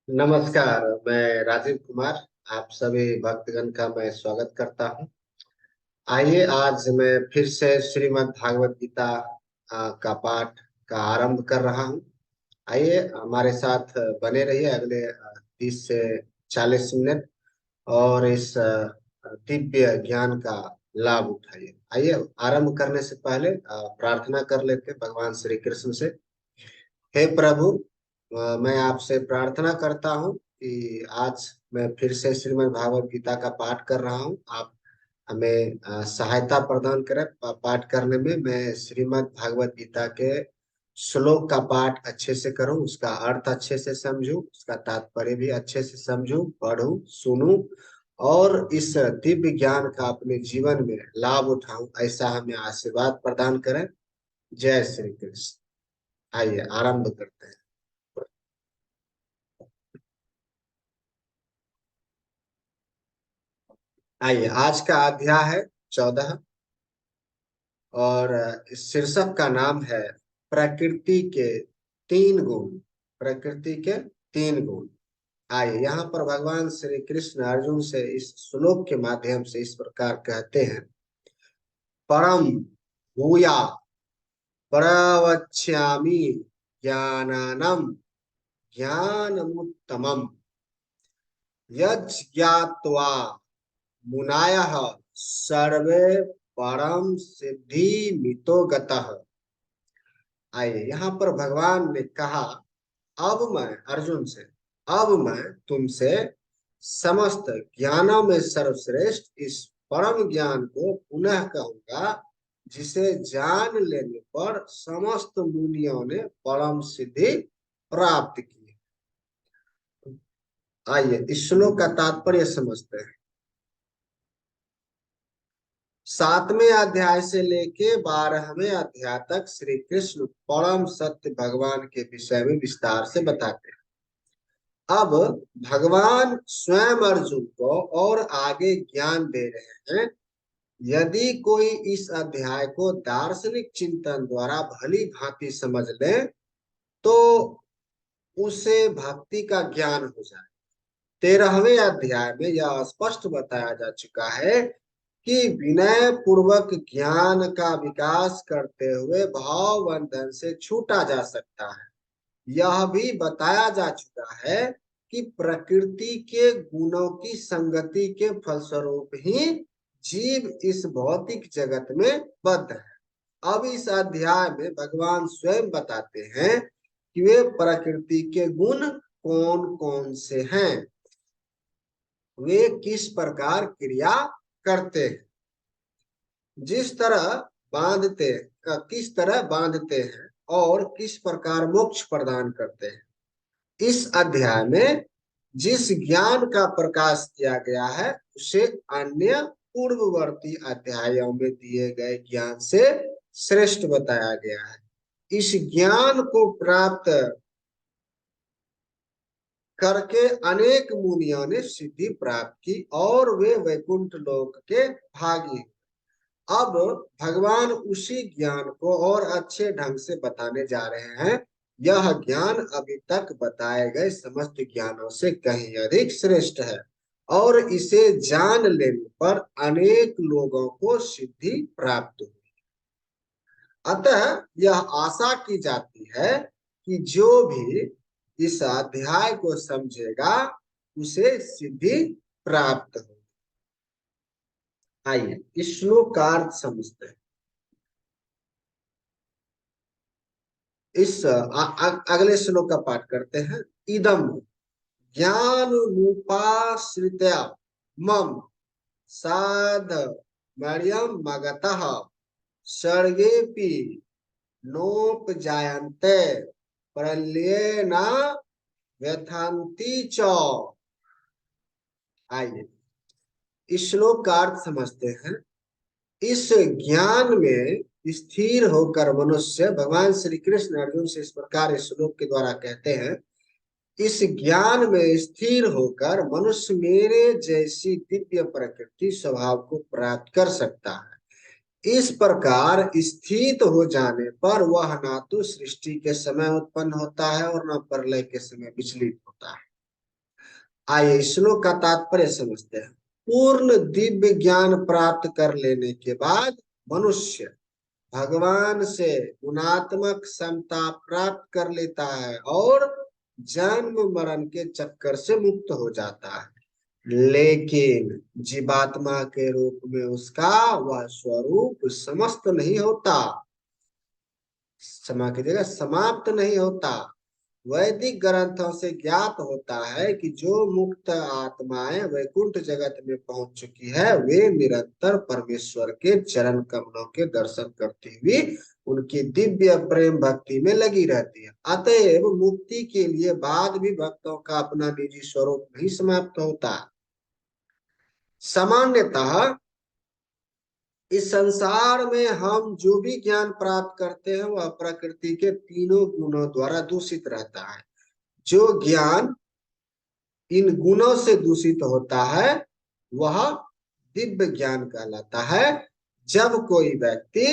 नमस्कार। मैं राजीव कुमार, आप सभी भक्तगण का मैं स्वागत करता हूं। आइए, आज मैं फिर से श्रीमद् भागवत गीता का पाठ का आरंभ कर रहा हूं। आइए, हमारे साथ बने रहिए अगले 30 से 40 मिनट और इस दिव्य ज्ञान का लाभ उठाइए। आइए, आरंभ करने से पहले प्रार्थना कर लेते हैं भगवान श्री कृष्ण से। हे प्रभु, मैं आपसे प्रार्थना करता हूँ कि आज मैं फिर से श्रीमद् भागवत गीता का पाठ कर रहा हूँ। आप हमें सहायता प्रदान करें पाठ करने में। मैं श्रीमद् भागवत गीता के श्लोक का पाठ अच्छे से करूं, उसका अर्थ अच्छे से समझूं, उसका तात्पर्य भी अच्छे से समझूं, पढूं, सुनूं और इस दिव्य ज्ञान का अपने जीवन में लाभ उठाऊं। ऐसा हमें आशीर्वाद प्रदान करें। जय श्री कृष्ण। आइए, आरंभ करते हैं। आइए, आज का अध्याय है 14 और इस शीर्षक का नाम है प्रकृति के तीन गुण। प्रकृति के तीन गुण। आइए, यहाँ पर भगवान श्री कृष्ण अर्जुन से इस श्लोक के माध्यम से इस प्रकार कहते हैं। परम भूया प्रवक्ष्यामि ज्ञानानम ज्ञानमुत्तमम यज्ञात्वा मुनायः सर्वे परम सिद्धि मितो गतः। आइए, यहाँ पर भगवान ने कहा, अब मैं अर्जुन से, अब मैं तुमसे समस्त ज्ञानों में सर्वश्रेष्ठ इस परम ज्ञान को पुनः कहूंगा, जिसे जान लेने पर समस्त मुनियों ने परम सिद्धि प्राप्त की। आइए, इस श्लोक का तात्पर्य समझते हैं। 7वें अध्याय से लेके 12वें अध्याय तक श्री कृष्ण परम सत्य भगवान के विषय में विस्तार से बताते हैं। अब भगवान स्वयं अर्जुन को और आगे ज्ञान दे रहे हैं। यदि कोई इस अध्याय को दार्शनिक चिंतन द्वारा भली भांति समझ ले तो उसे भक्ति का ज्ञान हो जाए। 13वें अध्याय में यह स्पष्ट बताया जा चुका है कि विनय पूर्वक ज्ञान का विकास करते हुए भाव बंधन से छूटा जा सकता है। यह भी बताया जा चुका है कि प्रकृति के गुणों की संगति के फलस्वरूप ही जीव इस भौतिक जगत में बद्ध है। अब इस अध्याय में भगवान स्वयं बताते हैं कि वे प्रकृति के गुण कौन कौन से हैं, वे किस प्रकार क्रिया करते हैं, जिस तरह बांधते किस तरह बांधते हैं और किस प्रकार मोक्ष प्रदान करते हैं। इस अध्याय में जिस ज्ञान का प्रकाश किया गया है उसे अन्य पूर्ववर्ती अध्यायों में दिए गए ज्ञान से श्रेष्ठ बताया गया है। इस ज्ञान को प्राप्त करके अनेक मुनियों ने सिद्धि प्राप्त की और वे वैकुंठ लोक के भागी। अब भगवान उसी ज्ञान को और अच्छे ढंग से बताने जा रहे हैं। यह ज्ञान अभी तक बताए गए समस्त ज्ञानों से कहीं अधिक श्रेष्ठ है और इसे जान लेने पर अनेक लोगों को सिद्धि प्राप्त हुई। अतः यह आशा की जाती है कि जो भी इस अध्याय को समझेगा उसे सिद्धि प्राप्त हो। आइए, इस श्लोक का अर्थ समझते हैं। अगले श्लोक का पाठ करते हैं। इदम ज्ञान रूपाश्रित्या मम साध मरियम मगतः सर्गेपि नोपजायन्ते प्रलयेन व्यथन्ति च। आइए, इस श्लोक का अर्थ समझते हैं। इस ज्ञान में स्थिर होकर मनुष्य, भगवान श्री कृष्ण अर्जुन से इस प्रकार इस श्लोक के द्वारा कहते हैं, इस ज्ञान में स्थिर होकर मनुष्य मेरे जैसी दिव्य प्रकृति स्वभाव को प्राप्त कर सकता है। इस प्रकार स्थित हो जाने पर वह ना तो सृष्टि के समय उत्पन्न होता है और न प्रलय के समय विचलित होता है। आइए श्लोक का तात्पर्य समझते हैं। पूर्ण दिव्य ज्ञान प्राप्त कर लेने के बाद मनुष्य भगवान से गुणात्मक समता प्राप्त कर लेता है और जन्म मरण के चक्कर से मुक्त हो जाता है। लेकिन जीवात्मा के रूप में उसका वह स्वरूप समस्त नहीं होता, क्षमा कीजिएगा, समाप्त नहीं होता। वैदिक ग्रंथों से ज्ञात होता है कि जो मुक्त आत्माएं वैकुंठ जगत में पहुंच चुकी है वे निरंतर परमेश्वर के चरण कमलों के दर्शन करती हुई उनकी दिव्य प्रेम भक्ति में लगी रहती है। अतएव मुक्ति के लिए बाद भी भक्तों का अपना निजी स्वरूप नहीं समाप्त होता। सामान्यतः इस संसार में हम जो भी ज्ञान प्राप्त करते हैं वह प्रकृति के तीनों गुणों द्वारा दूषित रहता है। जो ज्ञान इन गुणों से दूषित होता है वह दिव्य ज्ञान कहलाता है। जब कोई व्यक्ति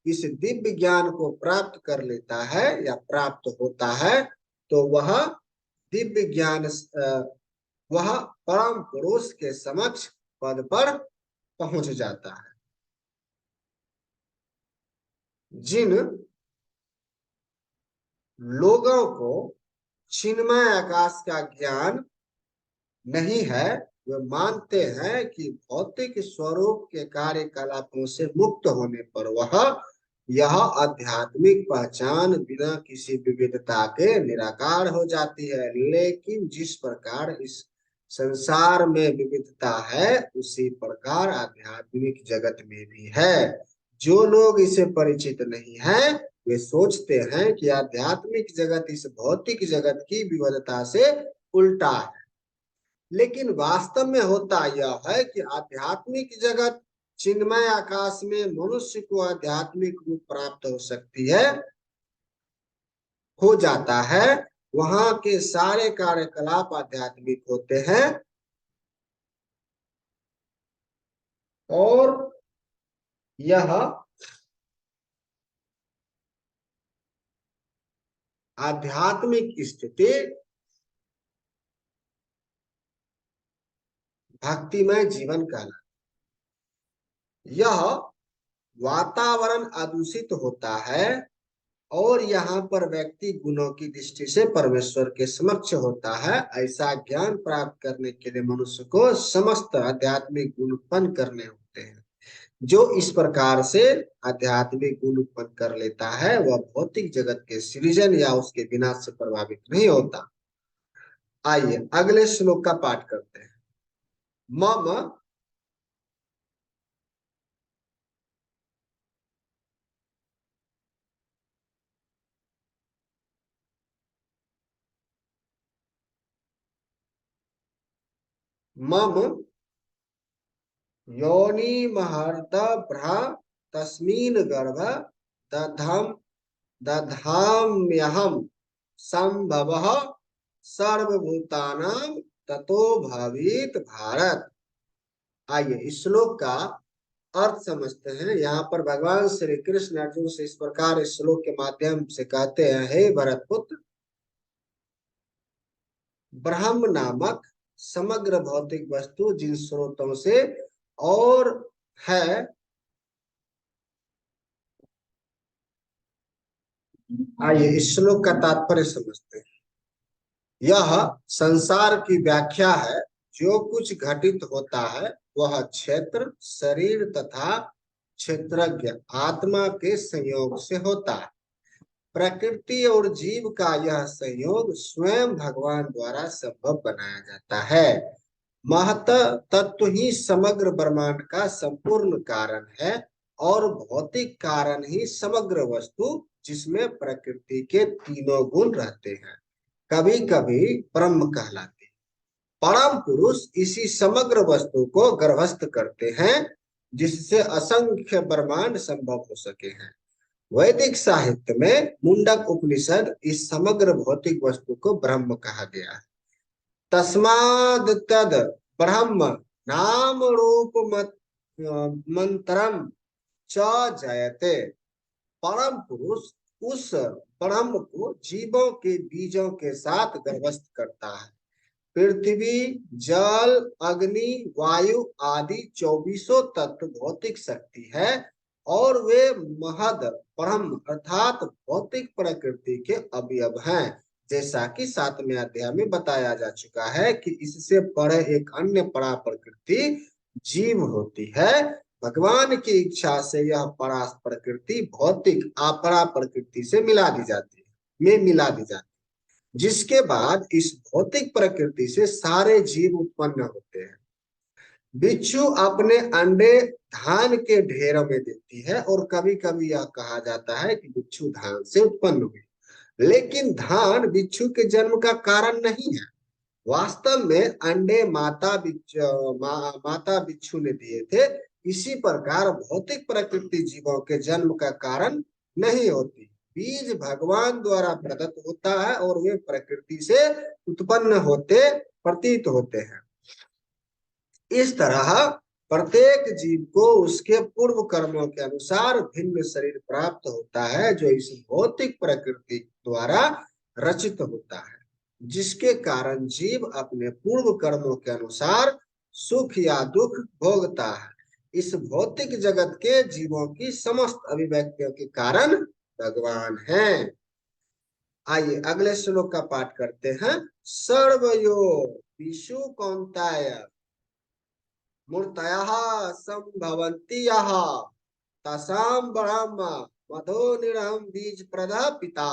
इस दिव्य ज्ञान को प्राप्त कर लेता है या प्राप्त होता है तो वह दिव्य ज्ञान वह परम पुरुष के समक्ष पद पर पहुंच जाता है। जिन लोगों को चिन्मय आकाश का ज्ञान नहीं है वे मानते हैं कि भौतिक स्वरूप के कार्यकलापों से मुक्त होने पर वह यह आध्यात्मिक पहचान बिना किसी विविधता के निराकार हो जाती है। लेकिन जिस प्रकार इस संसार में विविधता है उसी प्रकार आध्यात्मिक जगत में भी है। जो लोग इसे परिचित नहीं हैं वे सोचते हैं कि आध्यात्मिक जगत इस भौतिक जगत की विविधता से उल्टा है। लेकिन वास्तव में होता यह है कि आध्यात्मिक जगत चिन्मय आकाश में मनुष्य को आध्यात्मिक रूप प्राप्त हो सकती है, हो जाता है। वहां के सारे कार्यकलाप आध्यात्मिक होते हैं और यह आध्यात्मिक स्थिति भक्तिमय जीवन कहलाता है। यह वातावरण अदूषित होता है और यहाँ पर व्यक्ति गुणों की दृष्टि से परमेश्वर के समक्ष होता है। ऐसा ज्ञान प्राप्त करने के लिए मनुष्य को समस्त आध्यात्मिक गुण उत्पन्न करने होते हैं। जो इस प्रकार से आध्यात्मिक गुण उत्पन्न कर लेता है वह भौतिक जगत के सृजन या उसके विनाश से प्रभावित नहीं होता। आइए अगले श्लोक का पाठ करते हैं। मम मम योनि महर्त भ्रा तस्मीन गर्भ दधम दधाम्यहम संभवः सर्वभूतानां ततो भवित भारत। आइए इस श्लोक का अर्थ समझते हैं। यहाँ पर भगवान श्री कृष्ण अर्जुन से इस प्रकार इस श्लोक के माध्यम से कहते हैं, हे भरत पुत्र, ब्रह्म नामक समग्र भौतिक वस्तु जिन स्रोतों से और है, आइए इस श्लोक का तात्पर्य समझते हैं। यह संसार की व्याख्या है। जो कुछ घटित होता है वह क्षेत्र शरीर तथा क्षेत्रज्ञ आत्मा के संयोग से होता है। प्रकृति और जीव का यह संयोग स्वयं भगवान द्वारा संभव बनाया जाता है। महत तत्व ही समग्र ब्रह्मांड का संपूर्ण कारण है और भौतिक कारण ही समग्र वस्तु जिसमें प्रकृति के तीनों गुण रहते हैं कभी कभी ब्रह्म कहलाते हैं। परम पुरुष इसी समग्र वस्तु को गर्भस्थ करते हैं जिससे असंख्य ब्रह्मांड संभव हो सके हैं। वैदिक साहित्य में मुंडक उपनिषद इस समग्र भौतिक वस्तु को ब्रह्म कहा गया है। तस्माद तद ब्रह्म नाम रूप मंत्रम च जयते। परम पुरुष उस ब्रह्म को जीवों के बीजों के साथ गर्भस्थ करता है। पृथ्वी, जल, अग्नि, वायु आदि 24 तत्व भौतिक शक्ति है और वे महद ब्रह्म अर्थात भौतिक प्रकृति के अवयव हैं। जैसा कि 7वें अध्याय में बताया जा चुका है कि इससे परे एक अन्य परा प्रकृति जीव होती है। भगवान की इच्छा से यह परा प्रकृति भौतिक अपरा प्रकृति से मिला दी जाती है, जिसके बाद इस भौतिक प्रकृति से सारे जीव उत्पन्न होते हैं। बिच्छू अपने अंडे धान के ढेरों में देती है और कभी कभी यह कहा जाता है कि बिच्छू धान से उत्पन्न हुई, लेकिन धान बिच्छू के जन्म का कारण नहीं है। वास्तव में अंडे माता बिच्छू ने दिए थे। इसी प्रकार भौतिक प्रकृति जीवों के जन्म का कारण नहीं होती। बीज भगवान द्वारा प्रदत्त होता है और वे प्रकृति से उत्पन्न होते प्रतीत होते हैं। इस तरह प्रत्येक जीव को उसके पूर्व कर्मों के अनुसार भिन्न शरीर प्राप्त होता है, जो इस भौतिक प्रकृति द्वारा रचित होता है, जिसके कारण जीव अपने पूर्व कर्मों के अनुसार सुख या दुख भोगता है। इस भौतिक जगत के जीवों की समस्त अभिव्यक्तियों के कारण भगवान हैं। आइए अगले श्लोक का पाठ करते हैं। सर्वयो विषु कौन्ताय मूर्तयः संभवन्ति यः तासां ब्रह्म मधो निरहं बीज प्रदः पिता।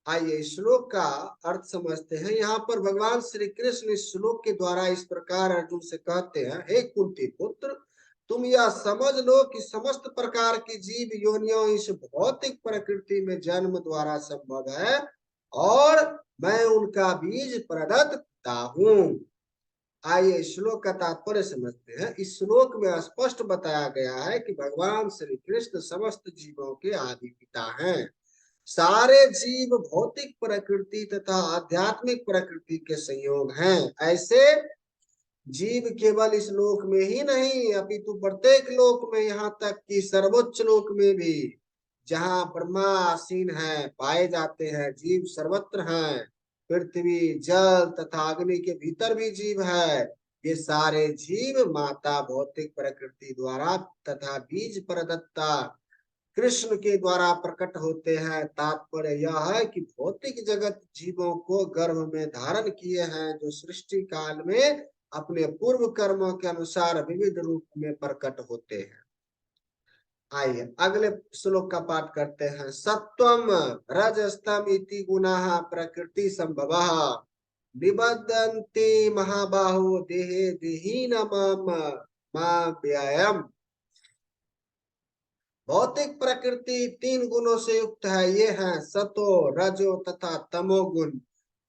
आइए श्लोक का अर्थ समझते हैं। यहाँ पर भगवान श्री कृष्ण इस श्लोक के द्वारा इस प्रकार अर्जुन से कहते हैं, हे कुंती पुत्र, तुम यह समझ लो कि समस्त प्रकार की जीव योनियों इस भौतिक प्रकृति में जन्म द्वारा संभव है और मैं उनका बीज प्रदत्ता हूँ। आइए श्लोक का तात्पर्य समझते हैं। इस श्लोक में स्पष्ट बताया गया है कि भगवान श्री कृष्ण समस्त जीवों के आदि पिता हैं। सारे जीव भौतिक प्रकृति तथा आध्यात्मिक प्रकृति के संयोग हैं। ऐसे जीव केवल इस लोक में ही नहीं अपितु प्रत्येक लोक में, यहाँ तक कि सर्वोच्च लोक में भी जहाँ ब्रह्मा आसीन है पाए जाते हैं, जीव सर्वत्र हैं। पृथ्वी, जल तथा अग्नि के भीतर भी जीव है। ये सारे जीव माता भौतिक प्रकृति द्वारा तथा बीज प्रदत्ता कृष्ण के द्वारा प्रकट होते हैं। तात्पर्य यह है कि भौतिक जगत जीवों को गर्भ में धारण किए हैं, जो सृष्टि काल में अपने पूर्व कर्मों के अनुसार विविध रूप में प्रकट होते हैं। आइए अगले श्लोक का पाठ करते हैं। सत्वम रजस्तम इति गुणाः प्रकृति संभवः निबद्धन्ति महाबाहो देहे देहीनमम व्ययम्। भौतिक प्रकृति 3 गुणों से युक्त है। ये हैं सतो, रजो तथा तमो गुण।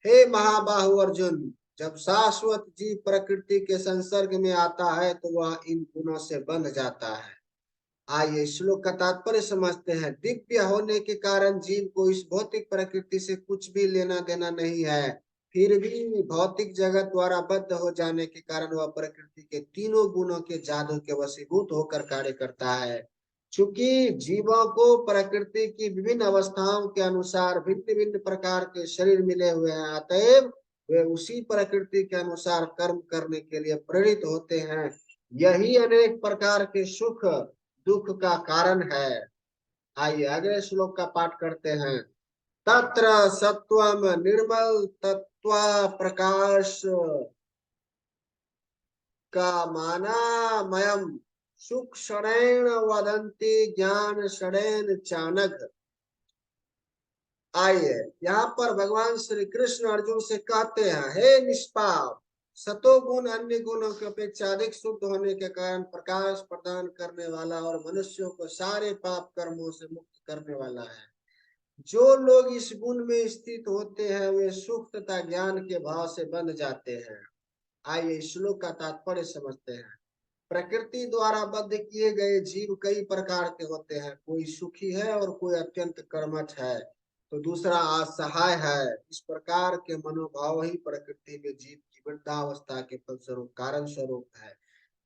हे महाबाहु अर्जुन, जब शाश्वत जीव प्रकृति के संसर्ग में आता है तो वह इन गुणों से बंध जाता है। आइए श्लोक का तात्पर्य समझते हैं। दिव्य होने के कारण जीव को इस भौतिक प्रकृति से कुछ भी लेना देना नहीं है, फिर भी भौतिक जगत द्वारा बद्ध हो जाने के कारण वह प्रकृति के तीनों गुणों के जादू के वशीभूत होकर कार्य करता है। चूंकि जीवों को प्रकृति की विभिन्न अवस्थाओं के अनुसार भिन्न भिन्न प्रकार के शरीर मिले हुए हैं, अतएव वे उसी प्रकृति के अनुसार कर्म करने के लिए प्रेरित होते हैं। यही अनेक प्रकार के सुख दुख का कारण है। आइए अगले श्लोक का पाठ करते हैं। तत्र सत्वम निर्मल तत्व प्रकाश का मानामयम् सुख षडेण वदन्ति ज्ञान षडेन चानघ। आइए यहाँ पर भगवान श्री कृष्ण अर्जुन से कहते हैं, हे निष्पाप, सतोगुण अन्य गुणों की अपेक्षा अधिक शुद्ध होने के कारण प्रकाश प्रदान करने वाला और मनुष्यों को सारे पाप कर्मों से मुक्त करने वाला है। जो लोग इस गुण में स्थित होते हैं वे सुख तथा ज्ञान के भाव से बंध जाते हैं। आइए श्लोक का तात्पर्य समझते हैं। प्रकृति द्वारा बद्ध किए गए जीव कई प्रकार के होते हैं। कोई सुखी है और कोई अत्यंत कर्मठ है, तो दूसरा असहाय है। इस प्रकार के मनोभाव ही प्रकृति में जीव की वृद्धावस्था के फलस्वरूप कारण स्वरूप है।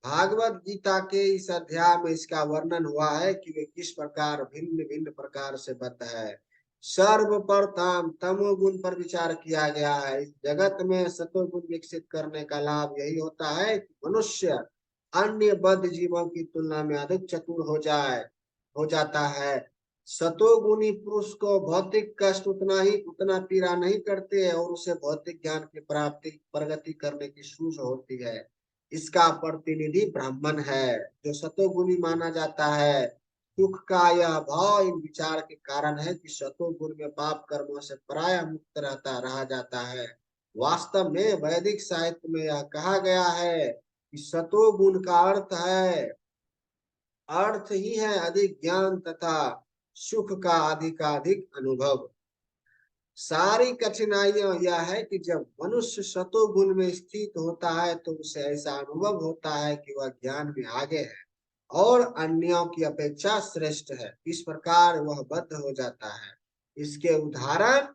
भागवत गीता के इस अध्याय में इसका वर्णन हुआ है कि वे किस प्रकार भिन्न भिन्न प्रकार से बद्ध है। सर्वप्रथम तमोगुण पर विचार किया गया है। इस जगत में सतोगुण विकसित करने का लाभ यही होता है कि मनुष्य अन्य बद्ध जीवों की तुलना में अधिक चतुर हो जाता है। सतोगुणी पुरुष को भौतिक कष्ट उतना पीड़ा नहीं करते हैं और उसे भौतिक ज्ञान की प्राप्ति प्रगति करने की सूझ होती है। इसका प्रतिनिधि ब्राह्मण है जो सतोगुणी माना जाता है। सुख का यह भाव इन विचार के कारण है कि सतोगुण में पाप कर्मों से प्राय मुक्त रहा जाता है। वास्तव में वैदिक साहित्य में यह कहा गया है कि सतोगुण का अर्थ ही है अधिक ज्ञान तथा सुख का अधिकाधिक अनुभव। सारी कठिनाइयां यह है कि जब मनुष्य सतोगुण में स्थित होता है तो उसे ऐसा अनुभव होता है कि वह ज्ञान में आगे है और अन्यों की अपेक्षा श्रेष्ठ है। इस प्रकार वह बद्ध हो जाता है। इसके उदाहरण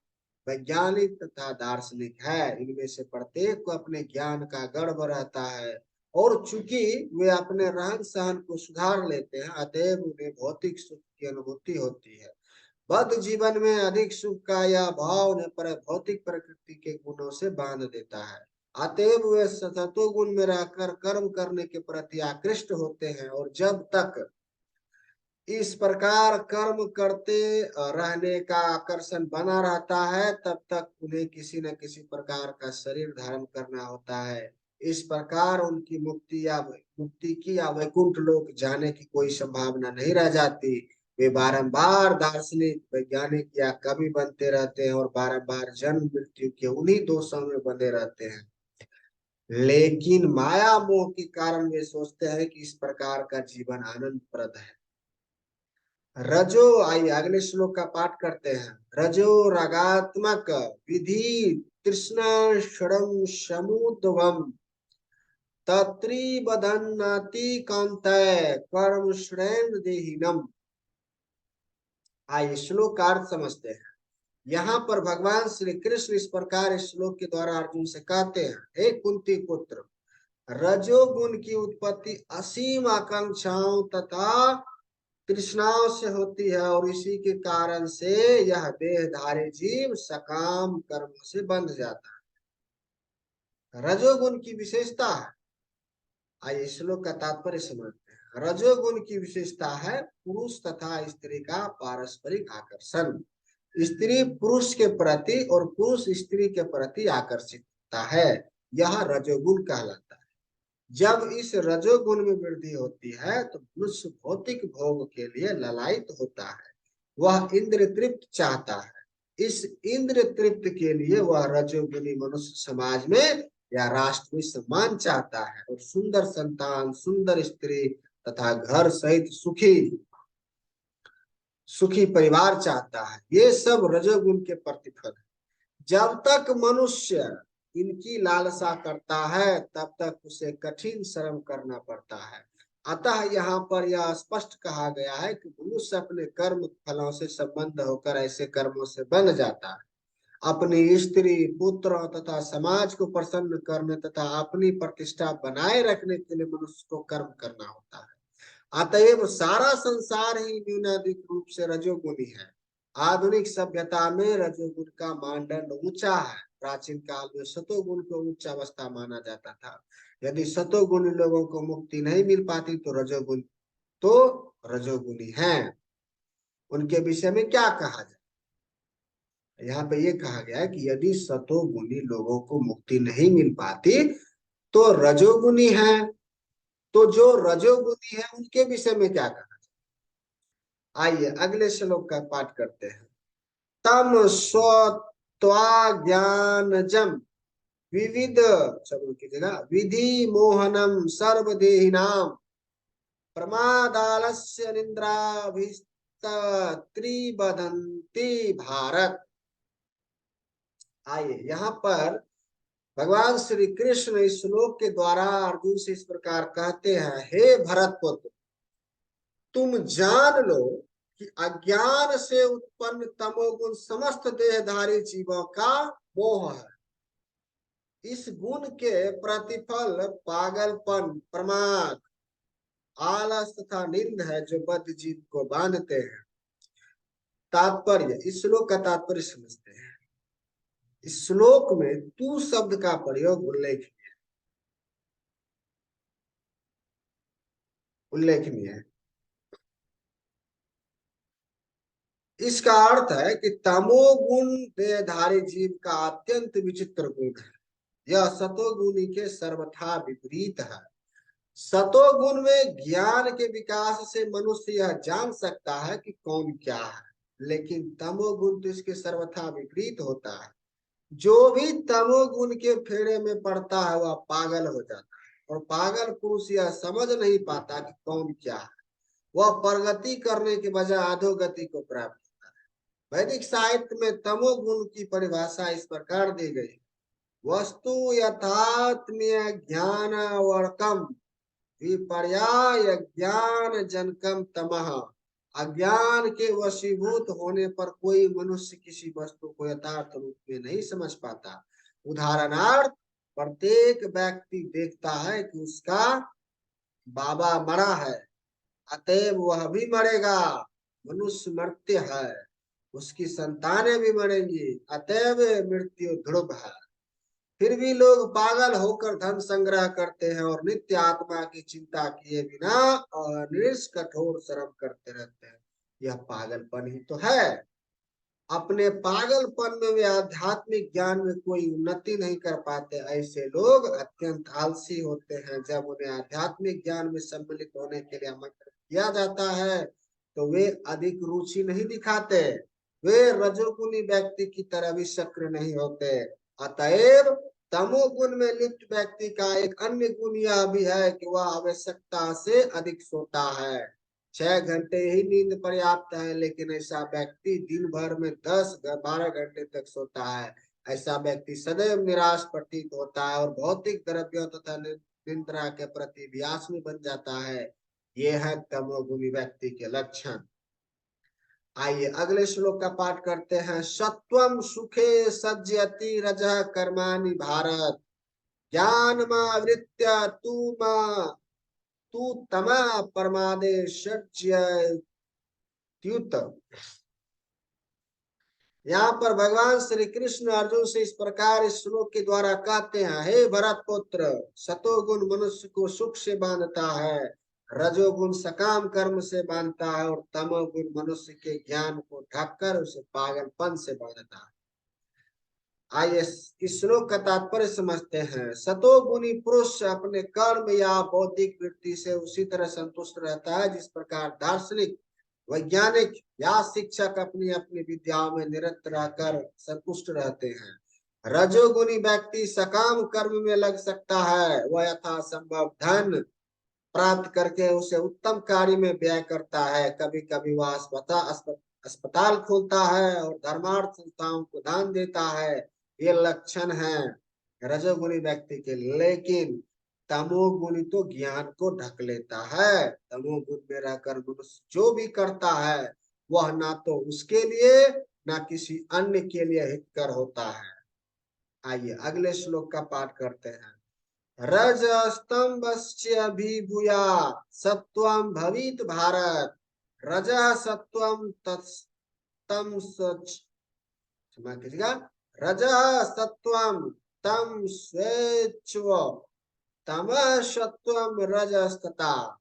वैज्ञानिक तथा दार्शनिक है। इनमें से प्रत्येक को अपने ज्ञान का गर्व रहता है और चूंकि वे अपने रहन सहन को सुधार लेते हैं अतएव उन्हें भौतिक सुख की अनुभूति होती है। बद्ध जीवन में अधिक सुख का यह भाव उन्हें भौतिक प्रकृति के गुणों से बांध देता है। अतएव वे सतोगुण में रहकर कर्म करने के प्रति आकृष्ट होते हैं और जब तक इस प्रकार कर्म करते रहने का आकर्षण बना रहता है तब तक उन्हें किसी न किसी प्रकार का शरीर धारण करना होता है। इस प्रकार उनकी मुक्ति की या वैकुंठ लोक जाने की कोई संभावना नहीं रह जाती। वे बारंबार दार्शनिक वैज्ञानिक या कवि बनते रहते हैं और बारंबार जन्म मृत्यु के उन्हीं दोषों में बंधे रहते हैं। लेकिन माया मोह के कारण वे सोचते हैं कि इस प्रकार का जीवन आनंदप्रद है। रजो आइए अगले श्लोक का पाठ करते हैं। रजो रागात्मक विधि तृष्णा षडम समुद्भवम तत्रिबधन्नाति कांतय कर्म श्रेण देहिनम। आइए श्लोक का अर्थ समझते हैं। यहाँ पर भगवान श्री कृष्ण इस प्रकार इस श्लोक के द्वारा अर्जुन से कहते हैं, हे कुंती पुत्र, रजोगुण की उत्पत्ति असीम आकांक्षाओं तथा तृष्णाओं से होती है और इसी के कारण से यह देहधारी जीव सकाम कर्मों से बंध जाता है। रजोगुण की विशेषता है, आइए श्लोक का तात्पर्य समझते हैं। रजोगुण की विशेषता है पुरुष तथा स्त्री का पारस्परिक आकर्षण। स्त्री पुरुष के प्रति और पुरुष स्त्री के प्रति आकर्षित होता है, यह रजोगुण कहलाता है। जब इस रजोगुण में वृद्धि होती है तो मनुष्य भौतिक भोग के लिए ललायित होता है। वह इंद्र तृप्त चाहता है। इस इंद्र तृप्त के लिए वह रजोगुणी मनुष्य समाज में या राष्ट्र में सम्मान चाहता है और सुंदर संतान, सुंदर स्त्री तथा घर सहित सुखी परिवार चाहता है। ये सब रजोगुण के प्रतिफल है। जब तक मनुष्य इनकी लालसा करता है तब तक उसे कठिन श्रम करना पड़ता है। अतः यहाँ पर यह स्पष्ट कहा गया है कि मनुष्य अपने कर्म फलों से संबंध होकर ऐसे कर्मों से बन जाता है। अपनी स्त्री, पुत्र तथा समाज को प्रसन्न करने तथा अपनी प्रतिष्ठा बनाए रखने के लिए मनुष्य को कर्म करना होता है। अतएव सारा संसार ही न्यूनाधिक रूप से रजोगुणी है। आधुनिक सभ्यता में रजोगुण का मानदंड ऊंचा है। प्राचीन काल में सतोगुण को उच्च अवस्था माना जाता था। यदि सतोगुणी लोगों को मुक्ति नहीं मिल पाती तो रजोगुणी हैं। उनके विषय में क्या कहा जाए? यहाँ पे ये कहा गया है कि यदि सतोगुणी लोगों को मुक्ति नहीं मिल पाती तो रजोगुणी है। तो जो रजोगुणी है उनके विषय में क्या कहा? आइए अगले श्लोक का पाठ करते हैं। तम स्वत्वा ज्ञानजम विविध शब्द की जगह विधि मोहनम सर्वदेहिनाम प्रमादालस्य निद्राभिस्त्रिबधन्ति भारत। आइए यहाँ पर भगवान श्री कृष्ण इस श्लोक के द्वारा अर्जुन से इस प्रकार कहते हैं, हे भरत पुत्र, तुम जान लो कि अज्ञान से उत्पन्न तमोगुण समस्त देहधारी जीवों का मोह है। इस गुण के प्रतिफल पागलपन, प्रमाद, आलस तथा निंद है जो बद्ध जीव को बांधते हैं। तात्पर्य, इस श्लोक का तात्पर्य समझते हैं। इस श्लोक में तू शब्द का प्रयोग उल्लेखनीय है। इसका अर्थ है कि तमोगुण देहधारी जीव का अत्यंत विचित्र गुण है। यह सतोगुणी के सर्वथा विपरीत है। सतोगुण में ज्ञान के विकास से मनुष्य यह जान सकता है कि कौन क्या है, लेकिन तमोगुण तो इसके सर्वथा विपरीत होता है। जो भी तमोगुण के फेरे में पड़ता है वह पागल हो जाता है, और पागल पुरुष यह समझ नहीं पाता कि कौन क्या है। वह प्रगति करने के बजाय अधोगति को प्राप्त होता है। वैदिक साहित्य में तमोगुण की परिभाषा इस प्रकार दी गई: वस्तु यथात्म्य ज्ञान वर्कम विपर्याय ज्ञान जनकम तमः। अज्ञान के वशीभूत होने पर कोई मनुष्य किसी वस्तु को यथार्थ रूप में नहीं समझ पाता। उदाहरणार्थ, प्रत्येक व्यक्ति देखता है कि उसका बाबा मरा है, अतएव वह भी मरेगा। मनुष्य मर्त्य है, उसकी संतानें भी मरेंगी, अतएव मृत्यु ध्रुव है। फिर भी लोग पागल होकर धन संग्रह करते हैं और नित्य आत्मा की चिंता किए बिना अनिर्ष कठोर श्रम करते रहते हैं। यह पागलपन ही तो है। अपने पागलपन में वे आध्यात्मिक ज्ञान में कोई उन्नति नहीं कर पाते। ऐसे लोग अत्यंत आलसी होते हैं। जब उन्हें आध्यात्मिक ज्ञान में सम्मिलित होने के लिए आमंत्रित किया जाता है तो वे अधिक रुचि नहीं दिखाते। वे रजोगुनी व्यक्ति की तरह भी सक्रिय नहीं होते। अतएव तमोगुण में लिप्त व्यक्ति का एक अन्य गुण यह भी है कि वह आवश्यकता से अधिक सोता है। 6 घंटे ही नींद पर्याप्त है, लेकिन ऐसा व्यक्ति दिन भर में 10-12 घंटे तक सोता है। ऐसा व्यक्ति सदैव निराश प्रतीत होता है और भौतिक द्रव्यों तथा निद्रा के प्रति व्यासनी बन जाता है। ये है तमोगुणी व्यक्ति के लक्षण। आइए अगले श्लोक का पाठ करते हैं। सत्वम सुखे सज्जयति रजः कर्माणि भारत, ज्ञानमावृत्य तू तमा परमादे सज्जयत्युत। यहाँ पर भगवान श्री कृष्ण अर्जुन से इस प्रकार इस श्लोक के द्वारा कहते हैं: हे भरत पुत्र, सतोगुण मनुष्य को सुख से बांधता है, रजोगुण सकाम कर्म से बांधता है, और तमोगुण मनुष्य के ज्ञान को ढककर उसे पागलपन से बांधता है। आइए इस श्लोक का तात्पर्य समझते हैं। सतोगुणी पुरुष अपने कर्म या बौद्धिक वृत्ति से उसी तरह संतुष्ट रहता है जिस प्रकार दार्शनिक, वैज्ञानिक या शिक्षक अपनी अपनी विद्याओं में निरत रहकर संतुष्ट रहते हैं। रजोगुणी व्यक्ति सकाम कर्म में लग सकता है। वह यथासंभव धन प्राप्त करके उसे उत्तम कार्य में व्यय करता है। कभी कभी वह अस्पताल खोलता है और धर्मार्थ संस्थाओं को दान देता है। ये लक्षण है रजोगुणी व्यक्ति के। लेकिन तमोगुणी तो ज्ञान को ढक लेता है। तमोगुण में रहकर मनुष्य जो भी करता है वह ना तो उसके लिए ना किसी अन्य के लिए हितकर होता है। आइए अगले श्लोक का पाठ करते हैं। रजस्तंभश्चाभिभूया सत्वं भवित भारत, रजः सत्वं तम क्षमा कीजिएगा, रजः सत्वं तम स्वेच्छव तमः सत्वं रजस्तथा।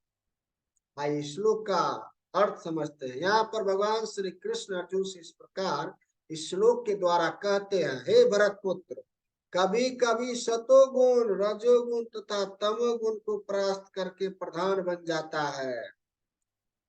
आइए श्लोक का अर्थ समझते हैं। यहाँ पर भगवान श्री कृष्ण अर्जुन से इस प्रकार इस श्लोक के द्वारा कहते हैं: हे भरत पुत्र, कभी कभी सतोगुण रजोगुण तथा तमोगुण को परास्त करके प्रधान बन जाता है,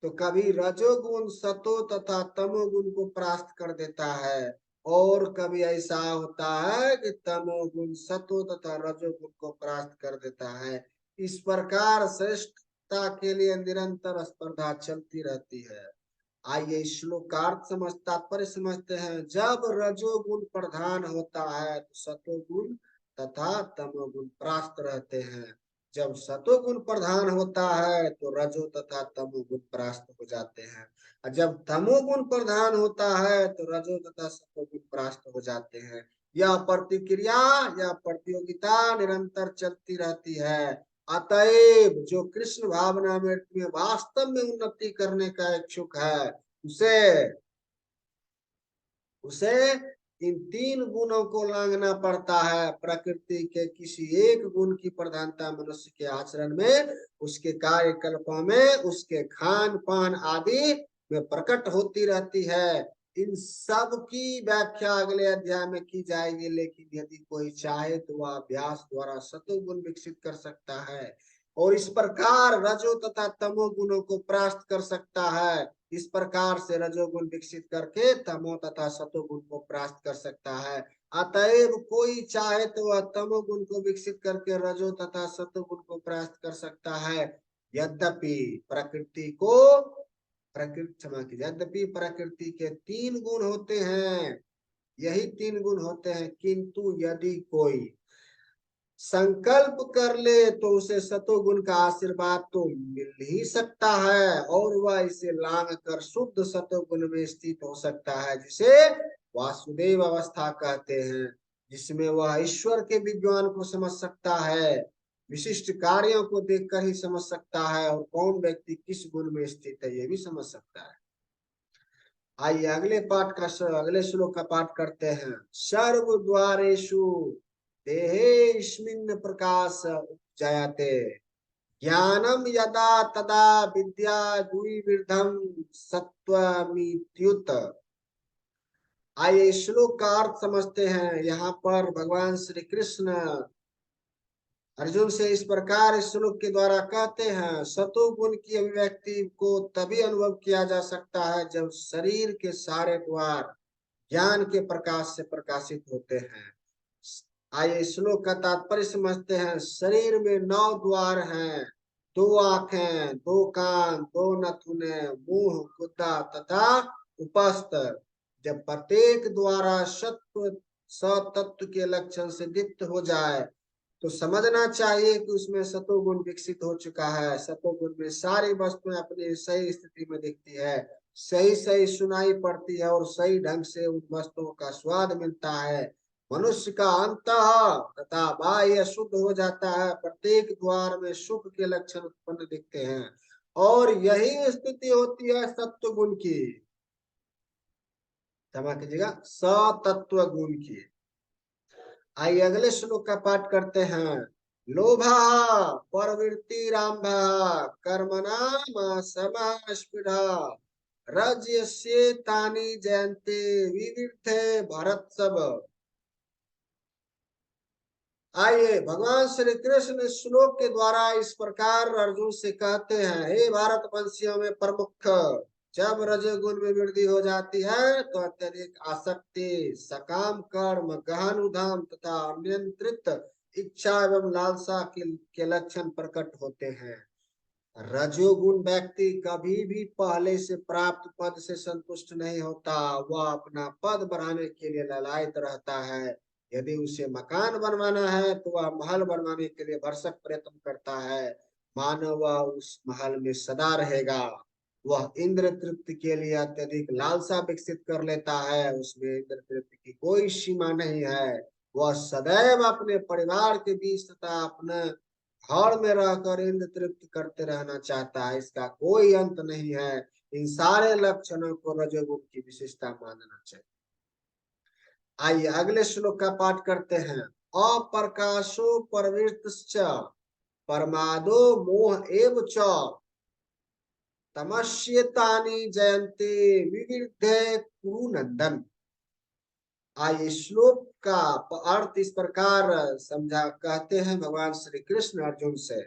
तो कभी रजोगुण सतो तथा तमोगुण को परास्त कर देता है, और कभी ऐसा होता है कि तमोगुण सतो तथा रजोगुण को परास्त कर देता है। इस प्रकार श्रेष्ठता के लिए निरंतर स्पर्धा चलती रहती है। आइए श्लोक का अर्थ तात्पर्य समझते हैं। जब रजोगुण प्रधान होता है तो सतोगुण तथा तमोगुण परास्त रहते हैं। जब सतोगुण प्रधान होता है तो रजो तथा तमोगुण परास्त हो जाते हैं, और जब तमोगुण प्रधान होता है तो रजो तथा सतोगुण परास्त हो जाते हैं। यह प्रतिक्रिया या प्रतियोगिता निरंतर चलती रहती है। अतएव जो कृष्ण भावना में वास्तव में उन्नति करने का इच्छुक है उसे उसे इन तीन गुणों को लांघना पड़ता है। प्रकृति के किसी एक गुण की प्रधानता मनुष्य के आचरण में, उसके कार्यकल्पों में, उसके खान पान आदि में प्रकट होती रहती है। इन सब की व्याख्या अगले अध्याय में की जाएगी, लेकिन यदि कोई चाहे तो वह अभ्यास द्वारा सतोगुण विकसित कर सकता है और इस प्रकार रजो तथा तमो गुणों को परास्त कर सकता है। इस प्रकार से रजोगुण विकसित करके तमो तथा सतोगुण को परास्त कर सकता है। अतएव कोई चाहे तो वह तमोगुण को विकसित करके रजो तथा सतोगुण को परास्त कर सकता है। यद्यपि प्रकृति को प्रकृति क्षमा कीजिए, यद्यपि प्रकृति के तीन गुण होते हैं, यही तीन गुण होते हैं, किंतु यदि कोई संकल्प कर ले तो उसे सतोगुण का आशीर्वाद तो मिल ही सकता है और वह इसे लांघ कर शुद्ध सतोगुण में स्थित हो सकता है, जिसे वासुदेव अवस्था कहते हैं, जिसमें वह ईश्वर के विज्ञान को समझ सकता है, विशिष्ट कार्यों को देखकर ही समझ सकता है और कौन व्यक्ति किस गुण में स्थित है ये भी समझ सकता है। आइए अगले श्लोक का पाठ करते हैं। सर्व द्वारेषु देहेऽस्मिन् प्रकाश उपजायते, ज्ञानम यदा तदा विद्या द्विविधम सत्वमित्युत। आइए श्लोक का अर्थ समझते हैं। यहाँ पर भगवान श्री कृष्ण अर्जुन से इस प्रकार इस श्लोक के द्वारा कहते हैं, सतोगुण की अभिव्यक्ति को तभी अनुभव किया जा सकता है जब शरीर के सारे द्वार ज्ञान के प्रकाश से प्रकाशित होते हैं। आइए श्लोक का तात्पर्य समझते हैं। शरीर में 9 द्वार हैं, 2 आंखें, 2 कान, 2 नथुने, मुंह, गुद्दा तथा उपस्थ। जब प्रत्येक द्वारा सत्व सतत्व के लक्षण से दीप्त हो जाए तो समझना चाहिए कि उसमें सतोगुण विकसित हो चुका है। सतोगुण में सारी वस्तुएं अपनी सही स्थिति में दिखती है, सही सही सुनाई पड़ती है और सही ढंग से उन वस्तुओं का स्वाद मिलता है। मनुष्य का अंतः तथा बाह्य शुद्ध हो जाता है। प्रत्येक द्वार में सुख के लक्षण उत्पन्न दिखते हैं और यही स्थिति होती है सत्व गुण की, क्षमा कीजिएगा, सतत्व गुण की। आइए अगले श्लोक का पाठ करते हैं। लोभा प्रवृत्तिरारंभ कर्मणाम समास्पृहा रज्यस्येतानि जयन्ते विविधे भरतसभ। आइए भगवान श्री कृष्ण इस श्लोक के द्वारा इस प्रकार अर्जुन से कहते हैं, हे भारत वंशियों में प्रमुख, जब रजोगुण में वृद्धि हो जाती है तो अत्यधिक आसक्ति, सकाम कर्म, गहन उद्यम तथा अनियंत्रित इच्छा एवं लालसा के लक्षण प्रकट होते हैं। रजोगुण व्यक्ति कभी भी पहले से प्राप्त पद से संतुष्ट नहीं होता, वह अपना पद बढ़ाने के लिए ललायत रहता है। यदि उसे मकान बनवाना है तो वह महल बनवाने के लिए भरसक प्रयत्न करता है, मानो वह उस महल में सदा रहेगा। वह इंद्र तृप्ति के लिए अत्यधिक लालसा विकसित कर लेता है, उसमें इंद्र तृप्ति की कोई सीमा नहीं है। वह सदैव अपने परिवार के बीच तथा अपने घर में रहकर इंद्र तृप्त करते रहना चाहता है, इसका कोई अंत नहीं है। इन सारे लक्षणों को रजोगुण की विशेषता मानना चाहिए। आइए अगले श्लोक का पाठ करते हैं। अप्रकाशो प्रवृत्तश्च प्रमादो मोह एव च तमस्येतानि जयन्ते विविधे कुरु नंदन। आइए श्लोक का अर्थ इस प्रकार समझा कहते हैं भगवान श्री कृष्ण अर्जुन से।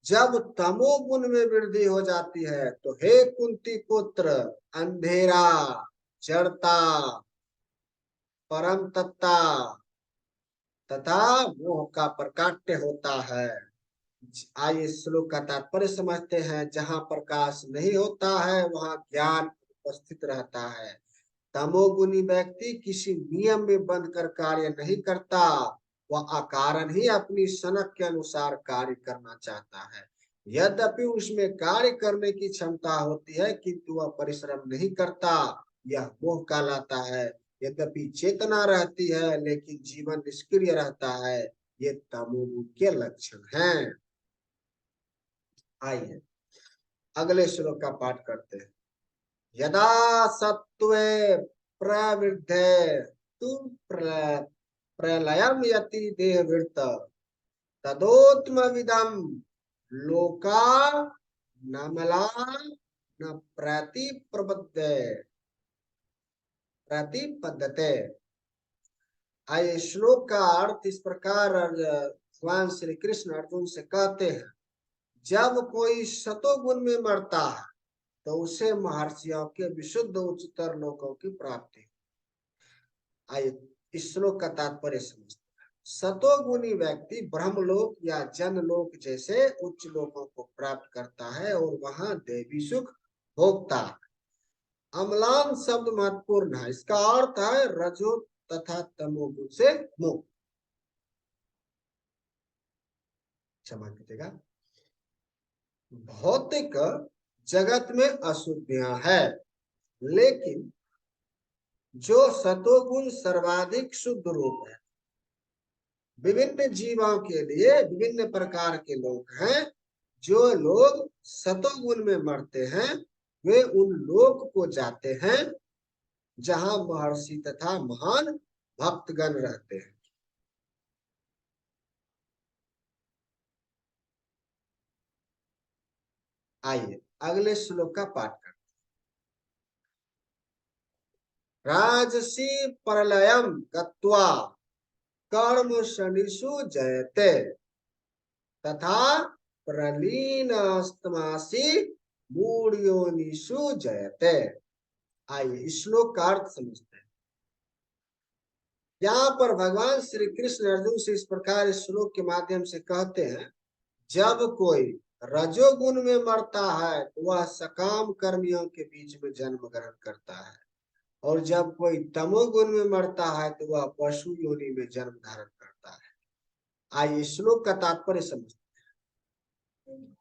जब तमोगुण में वृद्धि हो जाती है तो हे कुंती पुत्र, अंधेरा, जड़ता, परम तत्ता तथा मोह का प्रकाट्य होता है। आइए श्लोक का तात्पर्य समझते हैं। जहाँ प्रकाश नहीं होता है वहाँ ज्ञान उपस्थित रहता है। तमोगुणी व्यक्ति किसी नियम में बंध कर कार्य नहीं करता, वह अकारण ही अपनी सनक के अनुसार कार्य करना चाहता है। यद्यपि उसमें कार्य करने की क्षमता होती है किंतु वह परिश्रम नहीं करता, यह मोह कहलाता है। यद्यपि चेतना रहती है लेकिन जीवन निष्क्रिय रहता है, ये तमोगुण के लक्षण हैं। आइए अगले श्लोक का पाठ करते हैं। यदा सत्वे प्रवृद्धे तु प्रलयम यति देहवृत्त तदोत्मविदम लोका नमला न प्रतिपद्यते। आइए श्लोक का अर्थ इस प्रकार भगवान श्री कृष्ण अर्जुन से कहते हैं, जब कोई सतोगुण में मरता है तो उसे महर्षियों के विशुद्ध उच्चतर लोकों की प्राप्ति। आइए इस श्लोक का तात्पर्य समझते हैं। सतोगुणी व्यक्ति ब्रह्मलोक या जनलोक जैसे उच्च लोकों को प्राप्त करता है और वहां देवी सुख भोगता है। अम्लान शब्द महत्वपूर्ण है, इसका अर्थ है रजो तथा तमोगुण से मुक्त। क्षमा कीजिएगा। भौतिक जगत में अशुद्धियां है, लेकिन जो सतोगुण सर्वाधिक शुद्ध रूप है। विभिन्न जीवों के लिए विभिन्न प्रकार के लोग हैं। जो लोग सतोगुण में मरते हैं वे उन लोक को जाते हैं जहां महर्षि तथा महान भक्तगण रहते हैं। आइए अगले श्लोक का पाठ करते हैं। राजसी प्रलयम गत्वा कर्म शनिषु जयते तथा प्रलीनस्तमासी मूढ़योनिषु जयते। आइए इस श्लोक का अर्थ समझते हैं। यहाँ पर भगवान श्री कृष्ण अर्जुन से इस प्रकार इस श्लोक के माध्यम से कहते हैं, जब कोई रजोगुण में मरता है तो वह सकाम कर्मियों के बीच में जन्म ग्रहण करता है, और जब कोई तमोगुण में मरता है तो वह पशु योनि में जन्म धारण करता है। आइए श्लोक का तात्पर्य समझते हैं।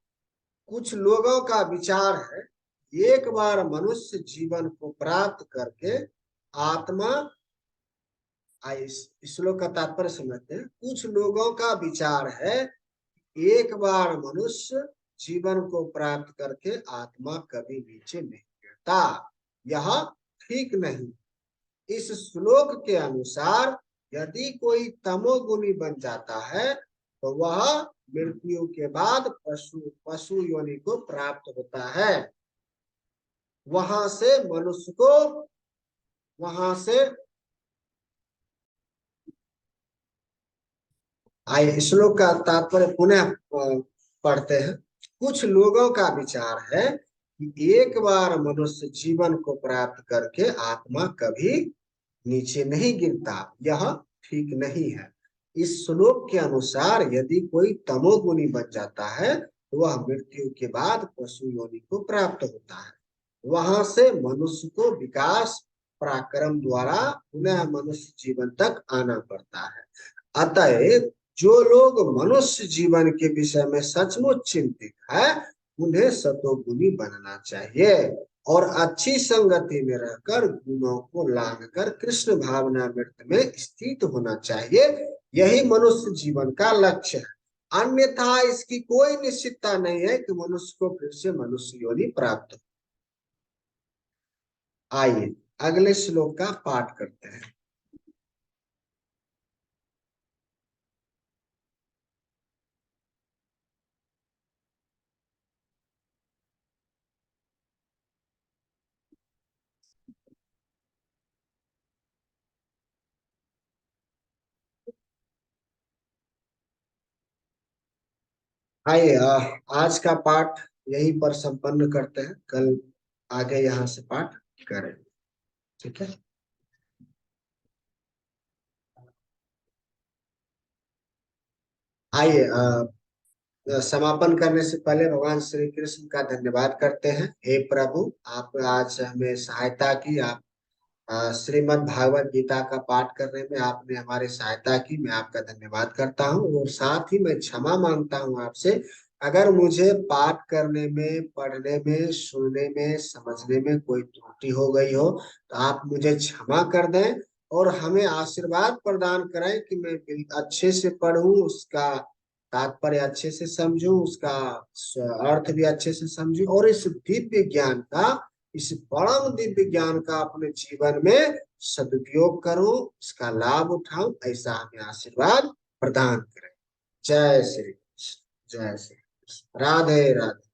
कुछ लोगों का विचार है, एक बार मनुष्य जीवन को प्राप्त करके आत्मा। आइए श्लोक का तात्पर्य समझते हैं। कुछ लोगों का विचार है, एक बार मनुष्य जीवन को प्राप्त करके आत्मा कभी नीचे नहीं गिरता। यह ठीक नहीं। इस श्लोक के अनुसार यदि कोई तमोगुणी बन जाता है तो वह मृत्यु के बाद पशु योनि को प्राप्त होता है। वहां से मनुष्य को आइए श्लोक का तात्पर्य पुनः पढ़ते हैं। कुछ लोगों का विचार है कि एक बार मनुष्य जीवन को प्राप्त करके आत्मा कभी नीचे नहीं गिरता। यह ठीक नहीं है। इस श्लोक के अनुसार यदि कोई तमोगुणी बन जाता है तो वह मृत्यु के बाद पशु योनि को प्राप्त होता है। वहां से मनुष्य को विकास पराक्रम द्वारा पुनः मनुष्य जीवन तक आना पड़ता है। अतएव जो लोग मनुष्य जीवन के विषय में सचमुच चिंतित है उन्हें सतोगुणी बनना चाहिए और अच्छी संगति में रहकर गुणों को लांघकर कृष्ण भावनामृत में स्थित होना चाहिए। यही मनुष्य जीवन का लक्ष्य है। अन्यथा इसकी कोई निश्चितता नहीं है कि मनुष्य को फिर से मनुष्य योनि प्राप्त हो। आइए अगले श्लोक का पाठ करते हैं। आइए आज का पाठ यहीं पर संपन्न करते हैं। कल आगे यहाँ से पाठ करें। ठीक है। आइए समापन करने से पहले भगवान श्री कृष्ण का धन्यवाद करते हैं। हे प्रभु, आप आज हमें सहायता की। आप श्रीमद् भागवत गीता का पाठ करने में आपने हमारी सहायता की। मैं आपका धन्यवाद करता हूँ और साथ ही मैं क्षमा मांगता हूँ आपसे, अगर मुझे पाठ करने में, पढ़ने में, सुनने में, समझने में कोई त्रुटि हो गई हो तो आप मुझे क्षमा कर दें और हमें आशीर्वाद प्रदान करें कि मैं अच्छे से पढ़ूं, उसका तात्पर्य अच्छे से समझूं, उसका अर्थ भी अच्छे से समझूं और इस दिव्य ज्ञान का, इस परम दिव्य ज्ञान का अपने जीवन में सदुपयोग करूं, इसका लाभ उठाऊं, ऐसा हमें आशीर्वाद प्रदान करें। जय श्री कृष्ण, जय श्री कृष्ण, राधे राधे।